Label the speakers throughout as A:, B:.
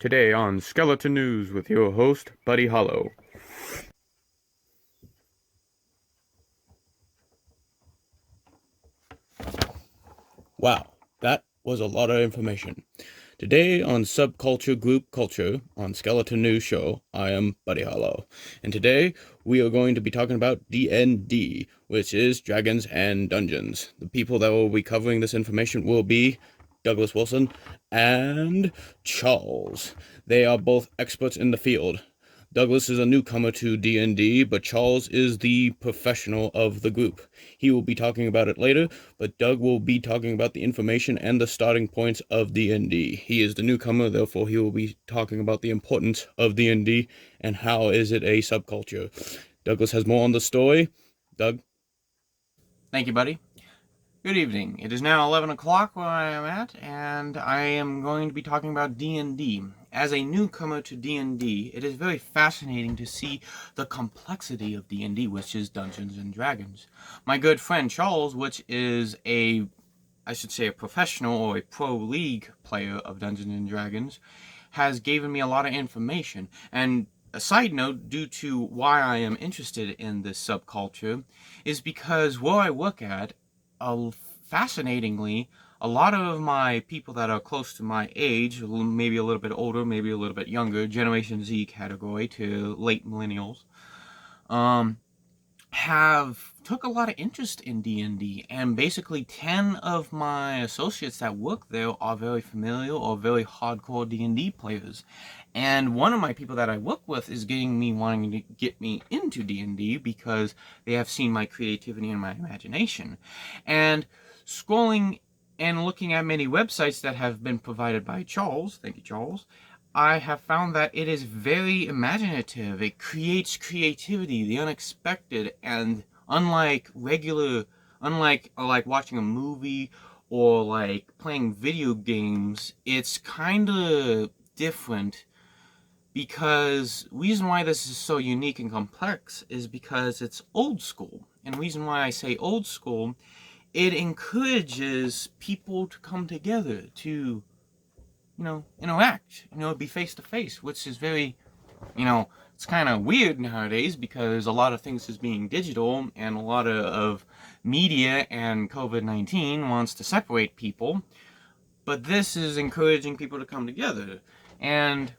A: Today on Skeleton News with your host, Buddy Hollow. Wow, that was a lot of information. Today on Subculture Group Culture on Skeleton News Show, I am Buddy Hollow. And today we are going to be talking about D&D, which is Dragons and Dungeons. The people that will be covering this information will be Douglas Wilson and Charles. They are both experts in the field. Douglas is a newcomer to D&D, but Charles is the professional of the group. He will be talking about it later, but Doug will be talking about the information and the starting points of D&D. He is the newcomer, therefore he will be talking about the importance of D&D and how is it a subculture. Douglas has more on the story. Doug?
B: Thank you, buddy. Good evening. It is now 11 o'clock where I am at, and I am going to be talking about D&D. As a newcomer to D&D, it is very fascinating to see the complexity of D&D, which is Dungeons and Dragons. My good friend Charles, which is a professional or a pro league player of Dungeons and Dragons, has given me a lot of information. And a side note, due to why I am interested in this subculture, is because where I work at, fascinatingly, a lot of my people that are close to my age, maybe a little bit older, maybe a little bit younger, Generation Z category to late millennials, have took a lot of interest in D&D, and basically 10 of my associates that work there are very familiar or very hardcore D&D players. And one of my people that I work with is wanting to get me into D&D because they have seen my creativity and my imagination. And scrolling and looking at many websites that have been provided by Charles, thank you Charles, I have found that it is very imaginative. It creates creativity, the unexpected, and unlike watching a movie or like playing video games, it's kind of different, because reason why this is so unique and complex is because it's old school. And reason why I say old school, it encourages people to come together to interact, be face to face, which is very, it's kind of weird nowadays because a lot of things is being digital and a lot of media and COVID-19 wants to separate people. But this is encouraging people to come together. And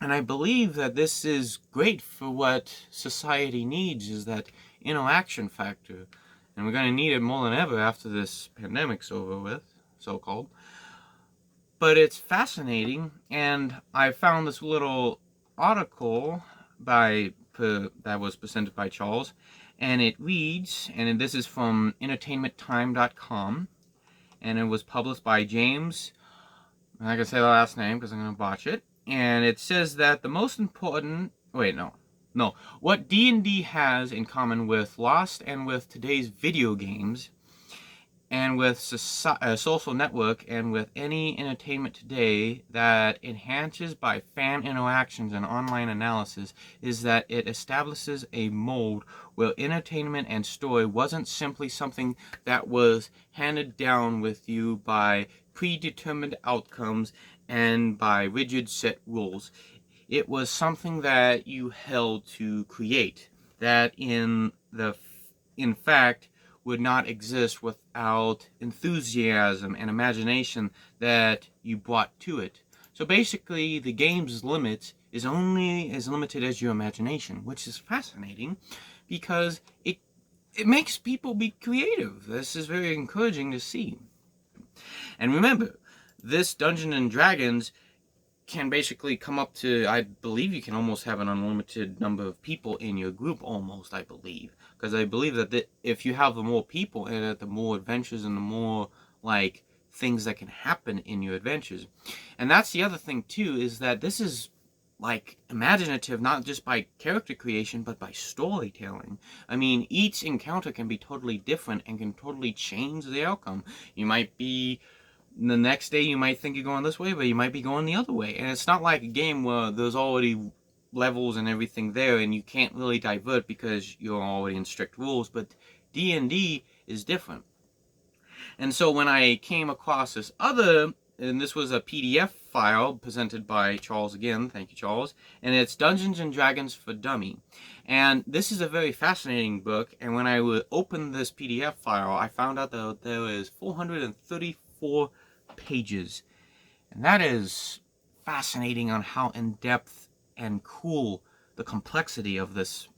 B: I believe that this is great for what society needs, is that interaction factor. And we're going to need it more than ever after this pandemic's over with, so-called. But it's fascinating, and I found this little article that was presented by Charles, and it reads, and this is from entertainmenttime.com, and it was published by James, I'm not going to say the last name because I'm going to botch it, and it says that the most important, what D&D has in common with Lost and with today's video games and with social network and with any entertainment today that enhances by fan interactions and online analysis is that it establishes a mold where entertainment and story wasn't simply something that was handed down with you by predetermined outcomes and by rigid set rules. It was something that you held to create, that in fact would not exist without enthusiasm and imagination that you brought to it. So basically, the game's limit is only as limited as your imagination, which is fascinating because it makes people be creative. This is very encouraging to see. And remember, this Dungeons and Dragons can basically come up to, I believe you can almost have an unlimited number of people in your group, almost, I believe. Because I believe that if you have the more people in it, the more adventures and the more, things that can happen in your adventures. And that's the other thing, too, is that this is, imaginative, not just by character creation, but by storytelling. I mean, each encounter can be totally different and can totally change the outcome. You might be... The next day you might think you're going this way, but you might be going the other way. And it's not like a game where there's already levels and everything there and you can't really divert because you're already in strict rules. But D&D is different. And so when I came across this other and this was a PDF file presented by Charles again. Thank you, Charles. And it's Dungeons and Dragons for Dummy. And this is a very fascinating book. And when I would open this PDF file, I found out that there is 434 pages. And that is fascinating on how in-depth and cool the complexity of this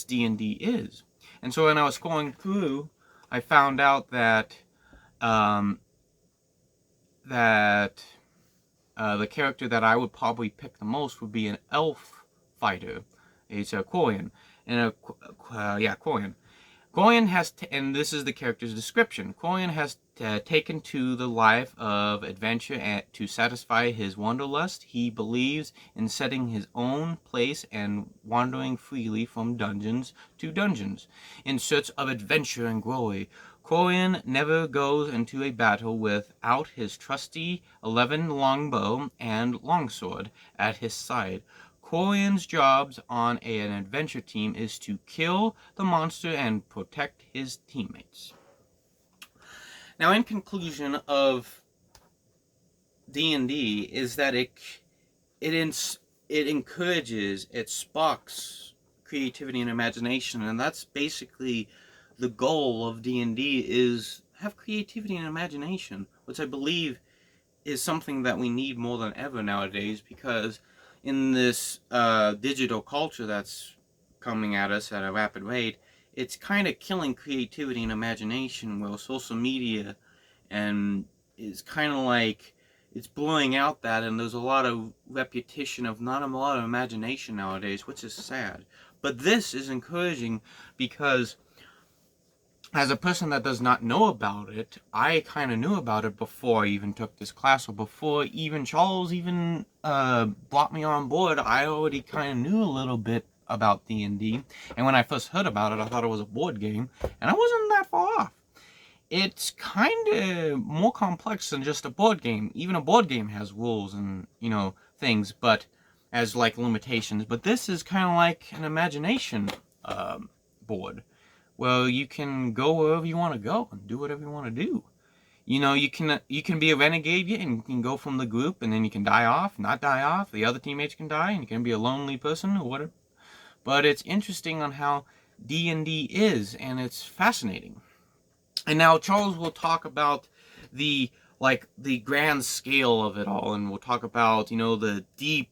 B: D&D is. And so when I was scrolling through, I found out that um, that the character that I would probably pick the most would be an elf fighter. It's a Quarian, and Quarian. Quarian has, and this is the character's description. Quarian has taken to the life of adventure to satisfy his wanderlust. He believes in setting his own place and wandering freely from dungeons to dungeons in search of adventure and glory. Quarian never goes into a battle without his trusty 11 longbow and longsword at his side. Quarian's jobs on an adventure team is to kill the monster and protect his teammates. Now, in conclusion of D&D is that it encourages, it sparks creativity and imagination, and that's basically the goal of D&D is have creativity and imagination, which I believe is something that we need more than ever nowadays, because in this digital culture that's coming at us at a rapid rate, it's kind of killing creativity and imagination, where social media and is kind of like it's blowing out that, and there's a lot of repetition of not a lot of imagination nowadays, which is sad. But this is encouraging because as a person that does not know about it, I kind of knew about it before I even took this class, or before even Charles even brought me on board. I already kind of knew a little bit about D&D, and when I first heard about it, I thought it was a board game, and I wasn't that far off. It's kind of more complex than just a board game. Even a board game has rules and, things, but as like limitations. But this is kind of like an imagination board. Well, you can go wherever you want to go and do whatever you want to do. You can be a renegade and you can go from the group, and then you can die off, not die off. The other teammates can die, and you can be a lonely person or whatever. But it's interesting on how D&D is, and it's fascinating. And now Charles will talk about the grand scale of it all, and we'll talk about the deep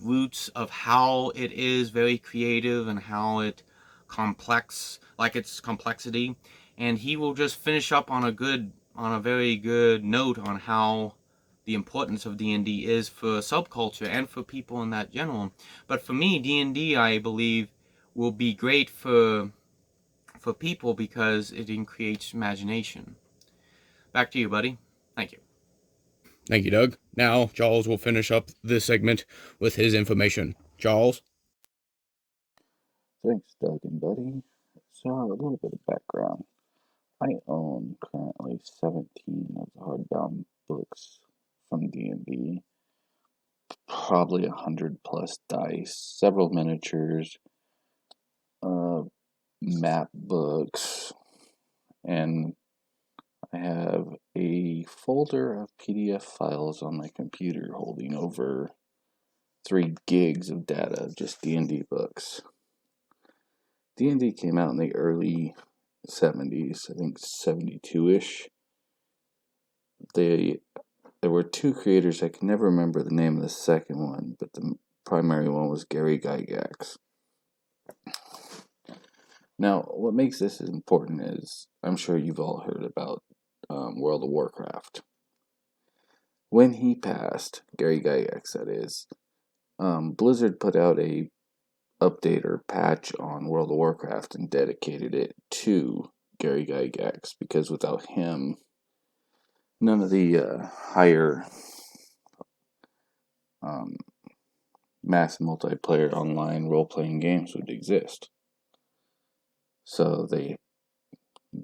B: roots of how it is very creative and how it complex, like its complexity. And he will just finish up on a very good note on how the importance of D&D is for subculture and for people in that general. But for me, D&D, I believe, will be great for people because it creates imagination. Back to you, buddy. Thank you.
A: Thank you, Doug. Now, Charles will finish up this segment with his information. Charles?
C: Thanks, Doug and Buddy. So, a little bit of background. I own currently 17 of the hardbound books from D&D, probably 100 plus dice, several miniatures, map books, and I have a folder of PDF files on my computer holding over 3 gigs of data, just D&D books. D&D came out in the early 70s, I think 72-ish. There were 2 creators. I can never remember the name of the second one, but the primary one was Gary Gygax. Now, what makes this important is, I'm sure you've all heard about World of Warcraft. When he passed, Gary Gygax that is, Blizzard put out a update or patch on World of Warcraft and dedicated it to Gary Gygax, because without him, none of the higher mass multiplayer online role-playing games would exist. So they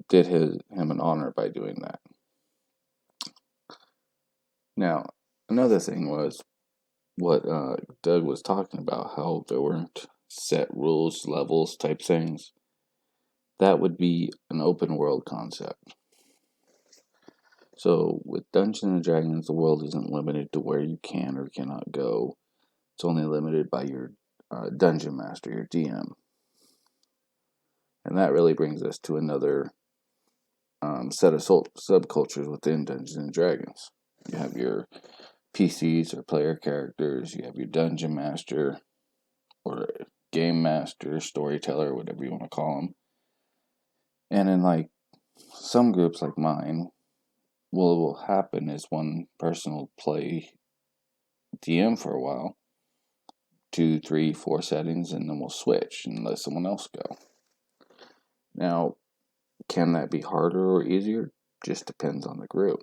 C: did him an honor by doing that. Now, another thing was what Doug was talking about, how there weren't set rules, levels type things. That would be an open world concept. So with Dungeons and Dragons, the world isn't limited to where you can or cannot go. It's only limited by your dungeon master, your DM. And that really brings us to another set of subcultures within Dungeons and Dragons. You have your PCs or player characters, you have your dungeon master or game master, storyteller, whatever you want to call them. And in like some groups like mine, what will happen is one person will play DM for a while, 2, 3, 4 settings, and then we'll switch and let someone else go. Now, can that be harder or easier? Just depends on the group.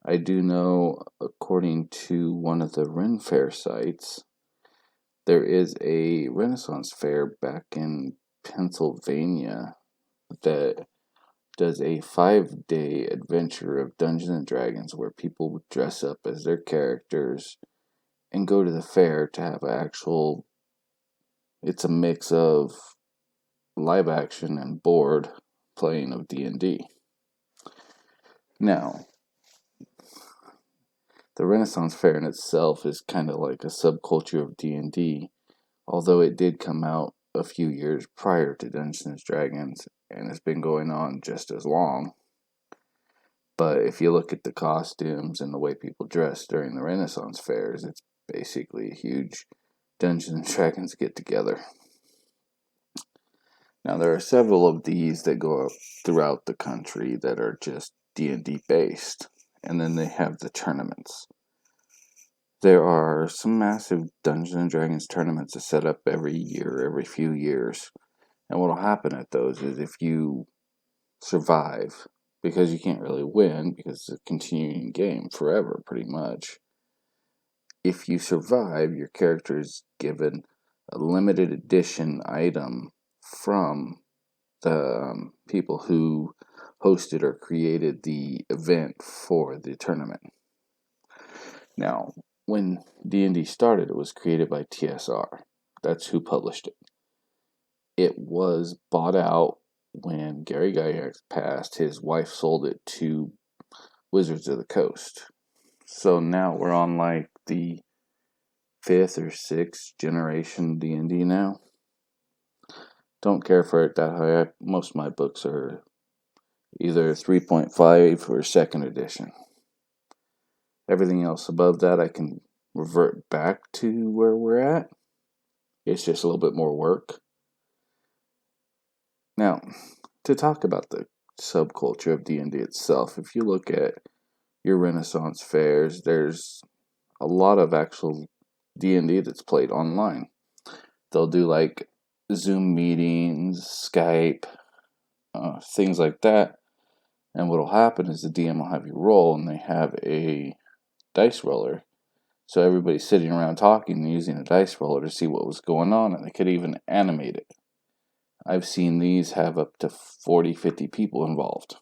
C: I do know, according to one of the Ren Fair sites, there is a Renaissance fair back in Pennsylvania that does a 5-day adventure of Dungeons and Dragons where people would dress up as their characters and go to the fair to have it's a mix of live action and board playing of D&D. Now, the Renaissance Fair in itself is kind of like a subculture of D&D, although it did come out a few years prior to Dungeons and Dragons, and it's been going on just as long. But if you look at the costumes and the way people dress during the Renaissance fairs, it's basically a huge Dungeons and Dragons get together. Now there are several of these that go up throughout the country that are just D&D based, and then they have the tournaments. There are some massive Dungeons and Dragons tournaments that set up every year, every few years. And what will happen at those is if you survive, because you can't really win because it's a continuing game forever pretty much. If you survive, your character is given a limited edition item from the people who hosted or created the event for the tournament. Now, when D&D started, it was created by TSR. That's who published it. It was bought out when Gary Gygax passed. His wife sold it to Wizards of the Coast. So now we're on like the 5th or 6th generation D&D now. Don't care for it that high. Most of my books are either 3.5 or 2nd edition. Everything else above that I can revert back to where we're at. It's just a little bit more work. Now, to talk about the subculture of D&D itself, if you look at your Renaissance fairs, there's a lot of actual D&D that's played online. They'll do like Zoom meetings, Skype, things like that. And what will happen is the DM will have you roll, and they have a dice roller. So everybody's sitting around talking and using a dice roller to see what was going on, and they could even animate it. I've seen these have up to 40, 50 people involved.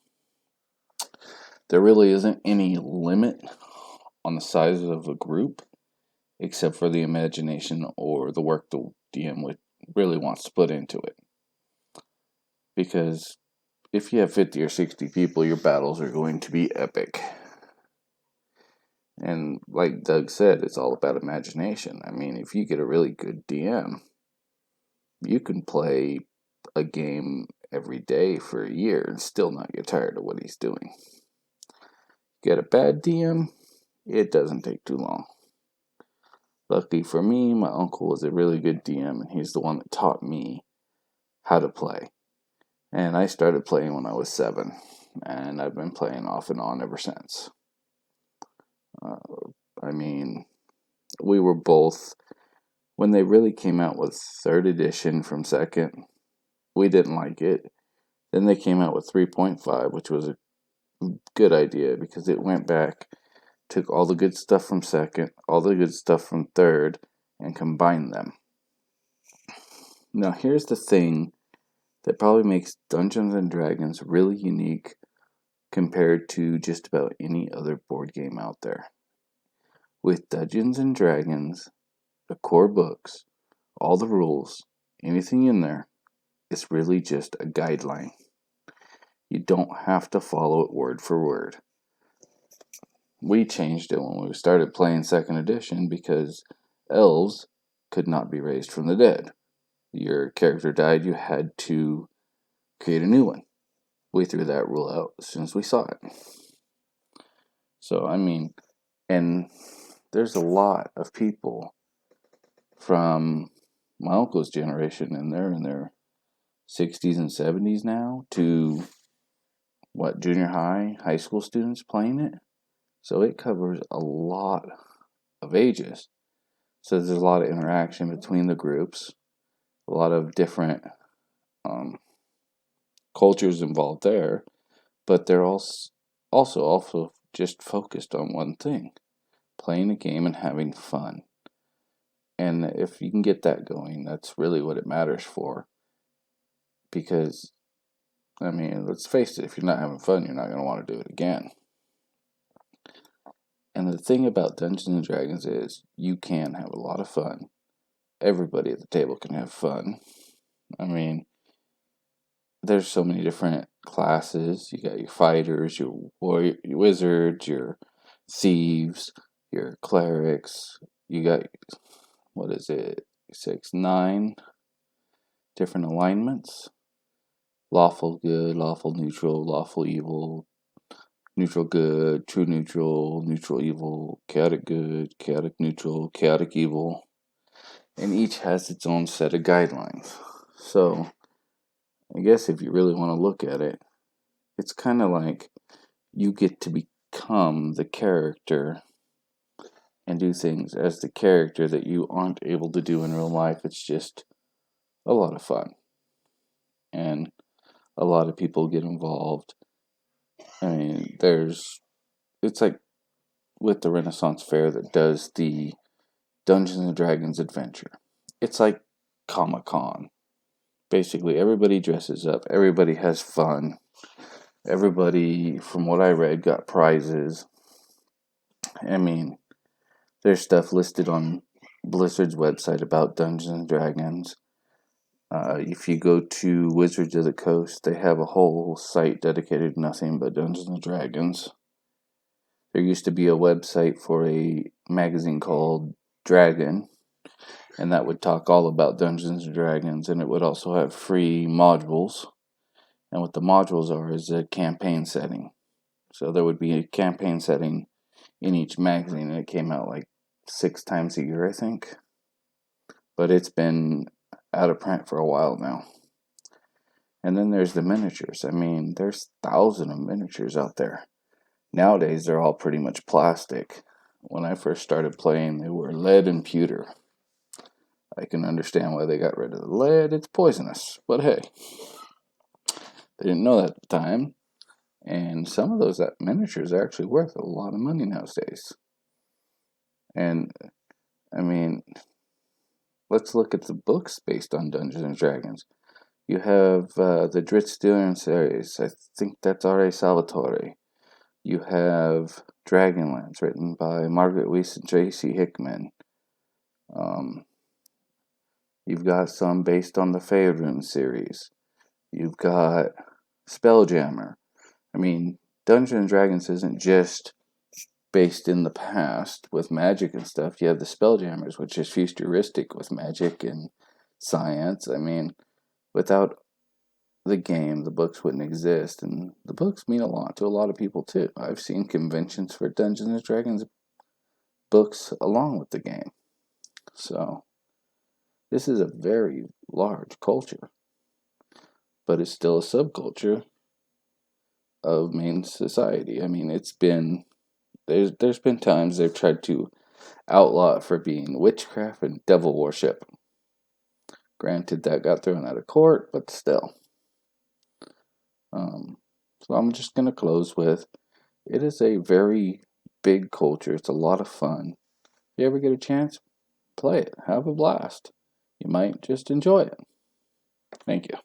C: There really isn't any limit on the size of a group, except for the imagination or the work the DM really wants to put into it. Because if you have 50 or 60 people, your battles are going to be epic. And like Doug said, it's all about imagination. I mean, if you get a really good DM, you can play a game every day for a year and still not get tired of what he's doing. Get a bad DM, it doesn't take too long. Lucky for me, my uncle was a really good DM, and he's the one that taught me how to play. And I started playing when I was 7, and I've been playing off and on ever since. We were both, when they really came out with 3rd edition from 2nd, we didn't like it. Then they came out with 3.5, which was a good idea because it went back, took all the good stuff from 2nd, all the good stuff from 3rd, and combined them. Now here's the thing that probably makes Dungeons and Dragons really unique compared to just about any other board game out there. With Dungeons and Dragons, the core books, all the rules, anything in there, it's really just a guideline. You don't have to follow it word for word. We changed it when we started playing 2nd edition because elves could not be raised from the dead. Your character died, you had to create a new one. We threw that rule out as soon as we saw it. So, I mean, and there's a lot of people from my uncle's generation, and they're in their 60s and 70s now, to junior high school students playing it. So it covers a lot of ages. So there's a lot of interaction between the groups, a lot of different cultures involved there, but they're also just focused on one thing: playing a game and having fun. And if you can get that going, that's really what it matters for. Because, I mean, let's face it, if you're not having fun, you're not going to want to do it again. And the thing about Dungeons and Dragons is you can have a lot of fun. Everybody at the table can have fun. I mean, there's so many different classes. You got your fighters, your wizards, your thieves, your clerics. You got, 9 different alignments: lawful good, lawful neutral, lawful evil, neutral good, true neutral, neutral evil, chaotic good, chaotic neutral, chaotic evil. And each has its own set of guidelines. So, I guess if you really want to look at it, it's kind of like you get to become the character and do things as the character that you aren't able to do in real life. It's just a lot of fun. And a lot of people get involved. I mean, it's like with the Renaissance Fair that does the Dungeons and Dragons adventure. It's like Comic-Con. Basically, everybody dresses up, everybody has fun. Everybody, from what I read, got prizes. I mean, there's stuff listed on Blizzard's website about Dungeons and Dragons. If you go to Wizards of the Coast, they have a whole site dedicated to nothing but Dungeons and Dragons. There used to be a website for a magazine called Dragon, and that would talk all about Dungeons and Dragons, and it would also have free modules. And what the modules are is a campaign setting. So there would be a campaign setting in each magazine, and it came out like 6 times a year, I think. But it's been out of print for a while now. And then there's the miniatures. I mean, there's thousands of miniatures out there. Nowadays, they're all pretty much plastic. When I first started playing, they were lead and pewter. I can understand why they got rid of the lead. It's poisonous. But hey, they didn't know that at the time. And some of those miniatures are actually worth a lot of money nowadays. And, I mean, let's look at the books based on Dungeons and Dragons. You have the Dritz series. I think that's R.A. Salvatore. You have Dragonlance, written by Margaret Weis and Tracy Hickman. You've got some based on the Faerun series. You've got Spelljammer. I mean, Dungeons and Dragons isn't just based in the past with magic and stuff. You have the Spelljammers, which is futuristic with magic and science. I mean, without the game, the books wouldn't exist, and the books mean a lot to a lot of people too. I've seen conventions for Dungeons and Dragons books along with the game. So, this is a very large culture, but it's still a subculture of main society. I mean, there's been times they've tried to outlaw it for being witchcraft and devil worship. Granted, that got thrown out of court, but still. So I'm just going to close with, it is a very big culture. It's a lot of fun. If you ever get a chance, play it. Have a blast. You might just enjoy it. Thank you.